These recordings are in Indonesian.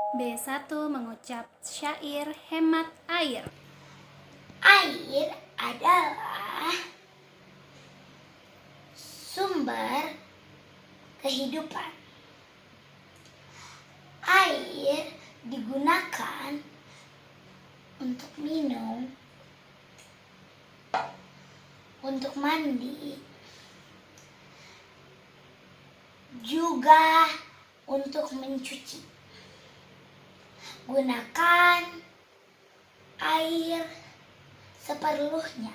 B1 mengucap syair hemat air. Air adalah sumber kehidupan. Air digunakan untuk minum, untuk mandi, juga untuk mencuci. Gunakan air seperlunya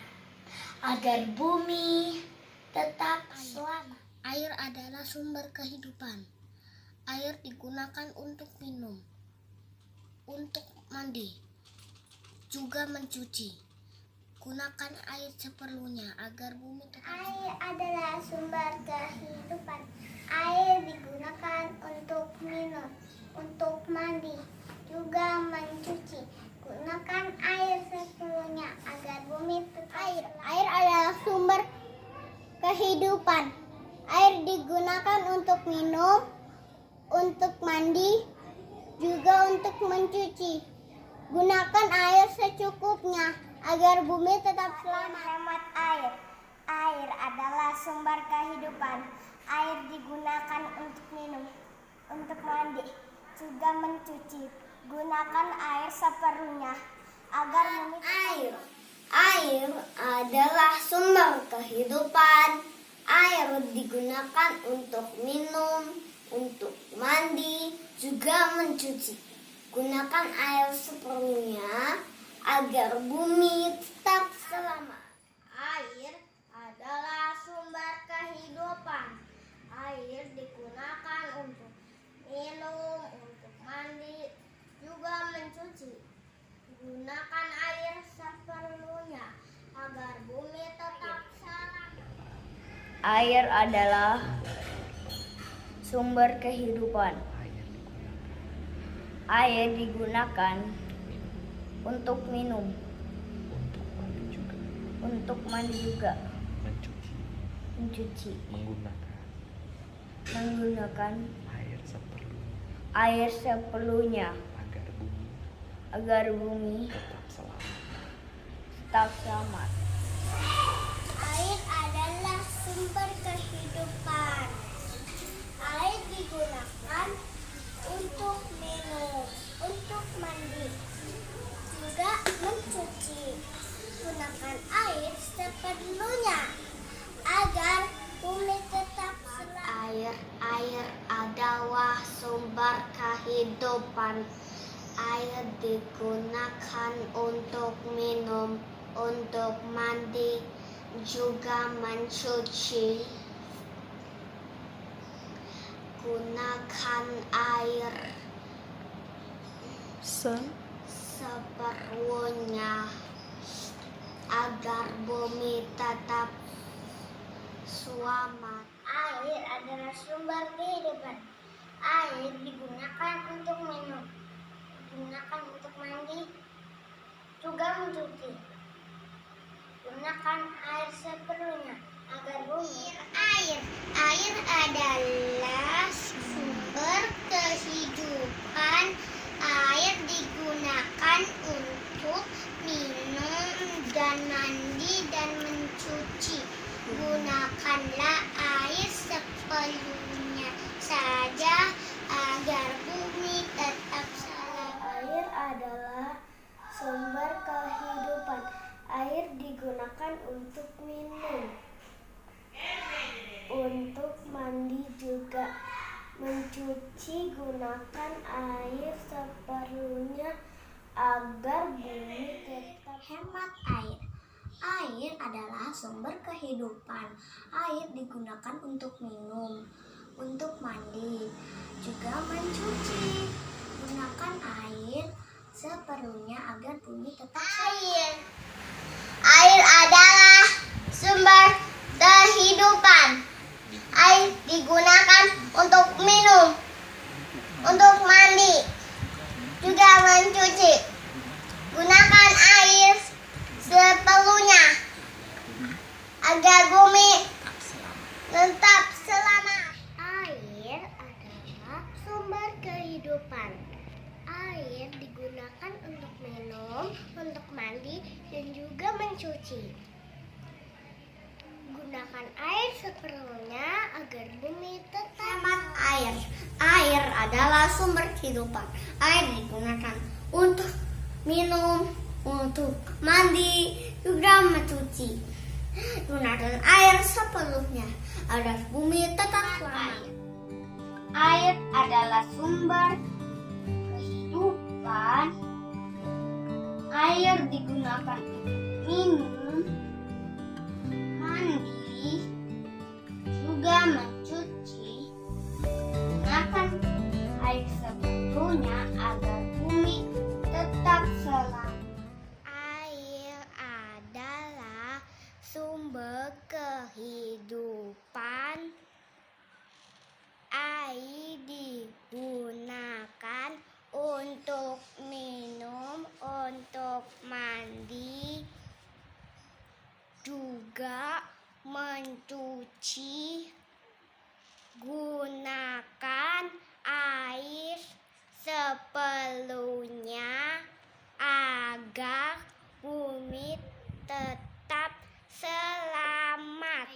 agar bumi tetap selamat. Air adalah sumber kehidupan. Air digunakan untuk minum, untuk mandi, juga mencuci. Gunakan air seperlunya agar bumi tetap selamat. Air adalah sumber kehidupan. Air digunakan untuk minum, untuk mandi, juga mencuci. Gunakan air seperlunya agar bumi tetap selamat. Air adalah sumber kehidupan. Air digunakan untuk minum, untuk mandi, juga untuk mencuci. Gunakan air secukupnya agar bumi tetap selamat. Hemat air. Air adalah sumber kehidupan. Air digunakan untuk minum, untuk mandi, juga mencuci. Gunakan air seperlunya agar bumi tetap Air adalah sumber kehidupan. Air digunakan untuk minum, untuk mandi, juga mencuci. Gunakan air seperlunya agar bumi tetap selamat. Air adalah sumber kehidupan. Air digunakan untuk minum, untuk mandi, juga mencuci. Gunakan air seperlunya agar bumi tetap selamat. Air adalah sumber kehidupan. Air digunakan untuk minum, untuk mandi juga, mencuci. Menggunakan air seperlunya agar bumi tetap selamat. Air adalah sumber kehidupan. Air digunakan untuk minum, untuk mandi, juga mencuci. Gunakan air seperlunya agar bumi tetap selamat. Air adalah sumber kehidupan. Air digunakan untuk minum, untuk mandi, juga mencuci. Gunakan air seperlunya agar bumi tetap selamat. Air adalah sumber kehidupan. Air digunakan untuk minum, digunakan untuk mandi, juga mencuci. Gunakan air seperlunya agar bumi Air adalah sumber kehidupan. Air digunakan untuk minum dan mandi dan mencuci. Gunakanlah air seperlunya saja agar bumi tetap selamat. Air adalah sumber kehidupan. Air digunakan untuk minum, untuk mandi, juga mencuci. Gunakan air seperlunya agar bumi tetap Hemat air. Air adalah sumber kehidupan. Air digunakan untuk minum, untuk mandi, juga mencuci. Gunakan air seperlunya agar bumi tetap selamat. Air adalah sumber kehidupan. Air digunakan untuk minum, untuk mandi, juga mencuci. Gunakan air seperlunya agar bumi tetap selamat. Air adalah sumber kehidupan. Air digunakan untuk minum, untuk mandi, dan juga mencuci. Gunakan air seperlunya agar bumi tetap Hemat air. Air adalah sumber kehidupan. Air digunakan untuk minum, untuk mandi, juga mencuci. Gunakan air sepenuhnya agar bumi tetap selamat. Air adalah sumber kehidupan. Air digunakan untuk minum, mandi, juga mencuci. Gunakan air sepenuhnya agar bumi tetap selamat. Air adalah sumber kehidupan. Air digunakan untuk minum, untuk mandi, juga mencuci. Gunakan air seperlunya agar bumi tetap selamat.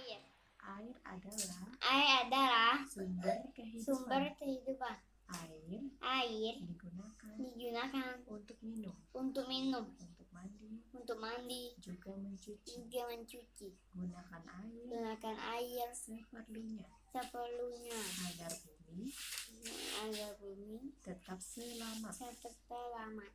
Air adalah sumber kehidupan. sumber kehidupan. Air Air digunakan digunakan untuk minum, untuk minum, untuk mandi, juga mencuci. Gunakan air Gunakan air seperlunya seperlunya agar bumi agar bumi tetap selamat. tetap selamat.